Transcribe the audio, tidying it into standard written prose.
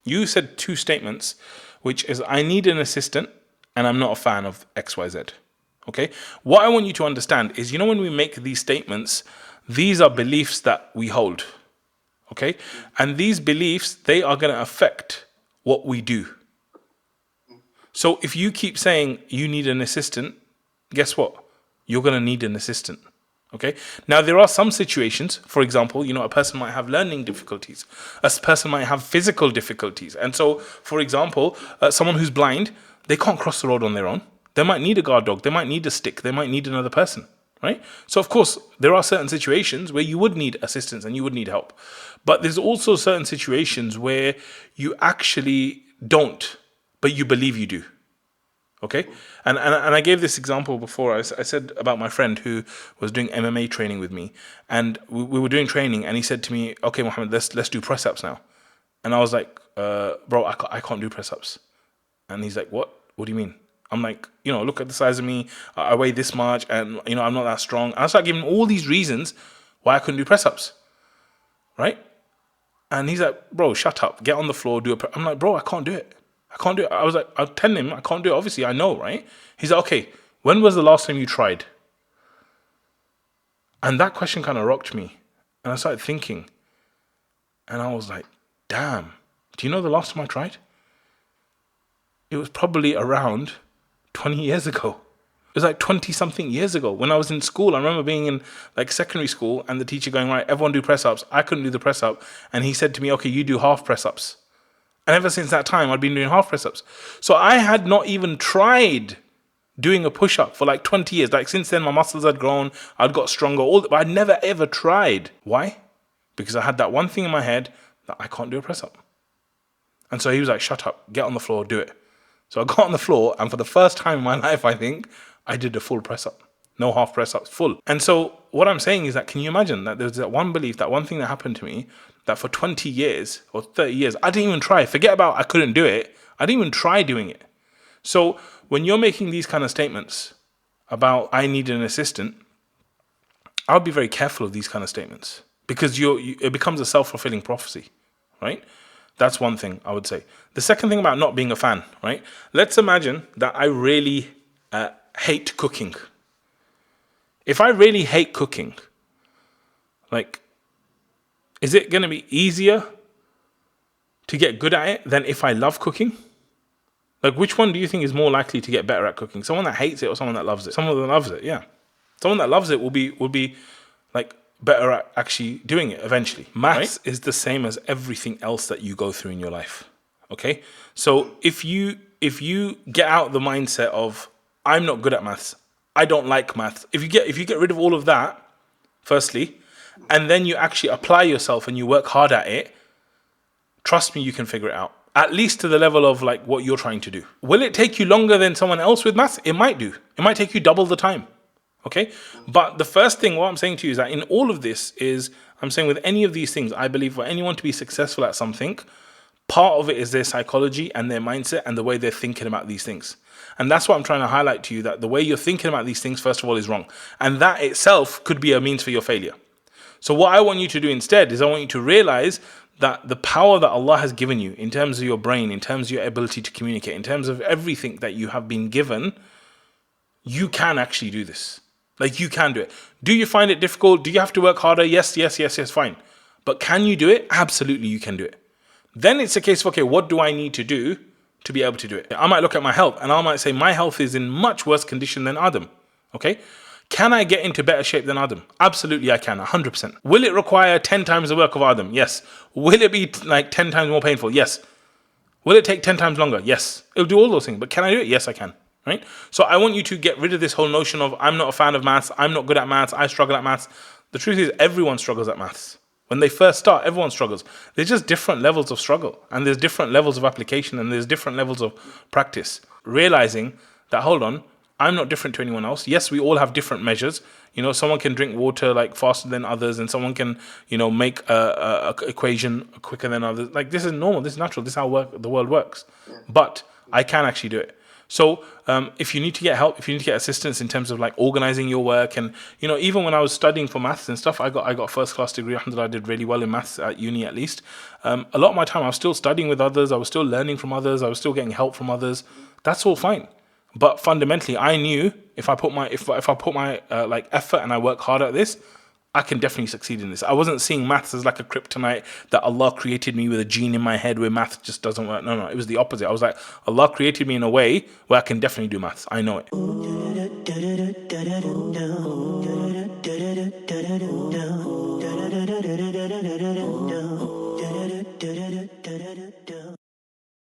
You said two statements, which is I need an assistant and I'm not a fan of XYZ. Okay? What I want you to understand is, when we make these statements, these are beliefs that we hold. Okay? And these beliefs, they are going to affect what we do. So if you keep saying you need an assistant, guess what? You're going to need an assistant. Okay. Now, there are some situations, for example, a person might have learning difficulties. A person might have physical difficulties. And so, for example, someone who's blind, they can't cross the road on their own. They might need a guard dog. They might need a stick. They might need another person. Right. So, of course, there are certain situations where you would need assistance and you would need help. But there's also certain situations where you actually don't, but you believe you do. Okay, and I gave this example before. I said about my friend who was doing MMA training with me, and we were doing training, and he said to me, "Okay, Mohammed, let's do press ups now." And I was like, "Bro, I can't do press ups." And he's like, "What? What do you mean?" I'm like, look at the size of me. I weigh this much, and I'm not that strong. And I started giving him all these reasons why I couldn't do press ups, right? And he's like, "Bro, shut up. Get on the floor, do a." I'm like, "Bro, I can't do it. I can't do it." I was like, I'll tell him I can't do it. Obviously, I know, right? He's like, "Okay, when was the last time you tried?" And that question kind of rocked me. And I started thinking. And I was like, damn, do you know the last time I tried? It was probably around 20 years ago. It was like 20 something years ago when I was in school. I remember being in like secondary school and the teacher going, "Right, everyone do press ups." I couldn't do the press up. And he said to me, "Okay, you do half press ups." And ever since that time, I'd been doing half press-ups. So I had not even tried doing a push-up for like 20 years. Like since then, my muscles had grown, I'd got stronger, but I'd never ever tried. Why? Because I had that one thing in my head that I can't do a press-up. And so he was like, "Shut up, get on the floor, do it." So I got on the floor, and for the first time in my life, I think, I did a full press-up. No half press-ups, full. And so what I'm saying is that, can you imagine that there's that one belief, that one thing that happened to me, that for 20 years or 30 years, I didn't even try. Forget about I couldn't do it. I didn't even try doing it. So when you're making these kind of statements about I need an assistant, I'll be very careful of these kind of statements because it becomes a self-fulfilling prophecy, right? That's one thing I would say. The second thing about not being a fan, right? Let's imagine that I really hate cooking. If I really hate cooking, like, is it going to be easier to get good at it than if I love cooking? Like, which one do you think is more likely to get better at cooking? Someone that hates it or someone that loves it? Someone that loves it, yeah. Someone that loves it will be like better at actually doing it eventually. Maths is the same as everything else that you go through in your life. Okay? So if you get out the mindset of I'm not good at maths, I don't like maths. If you get rid of all of that, firstly, and then you actually apply yourself and you work hard at it, trust me, you can figure it out. At least to the level of like what you're trying to do. Will it take you longer than someone else with maths? It might do. It might take you double the time. Okay? But the first thing, what I'm saying to you is that in all of this is, I'm saying with any of these things, I believe for anyone to be successful at something, part of it is their psychology and their mindset and the way they're thinking about these things. And that's what I'm trying to highlight to you, that the way you're thinking about these things, first of all, is wrong. And that itself could be a means for your failure. So what I want you to do instead is I want you to realize that the power that Allah has given you in terms of your brain, in terms of your ability to communicate, in terms of everything that you have been given, you can actually do this. Like, you can do it. Do you find it difficult? Do you have to work harder? Yes, fine. But can you do it? Absolutely, you can do it. Then it's a case of, okay, what do I need to do to be able to do it? I might look at my health and I might say my health is in much worse condition than Adam. Okay? Can I get into better shape than Adam? Absolutely, I can, 100%. Will it require 10 times the work of Adam? Yes. Will it be like 10 times more painful? Yes. Will it take 10 times longer? Yes. It'll do all those things. But can I do it? Yes, I can. Right? So I want you to get rid of this whole notion of I'm not a fan of maths, I'm not good at maths, I struggle at maths. The truth is everyone struggles at maths. When they first start, everyone struggles. There's just different levels of struggle, and there's different levels of application, and there's different levels of practice. Realizing that, hold on, I'm not different to anyone else. Yes, we all have different measures. You know, someone can drink water like faster than others, and someone can, make a equation quicker than others. Like, this is normal, this is natural, this is how the world works. But I can actually do it. So if you need to get help, if you need to get assistance in terms of like organizing your work, and even when I was studying for maths and stuff, I got a first class degree. Alhamdulillah, I did really well in maths at uni at least. A lot of my time I was still studying with others. I was still learning from others. I was still getting help from others. That's all fine. But fundamentally, I knew if I put my like effort and I work hard at this, I can definitely succeed in this. I wasn't seeing maths as like a kryptonite that Allah created me with a gene in my head where maths just doesn't work. No, it was the opposite. I was like, Allah created me in a way where I can definitely do maths. I know it.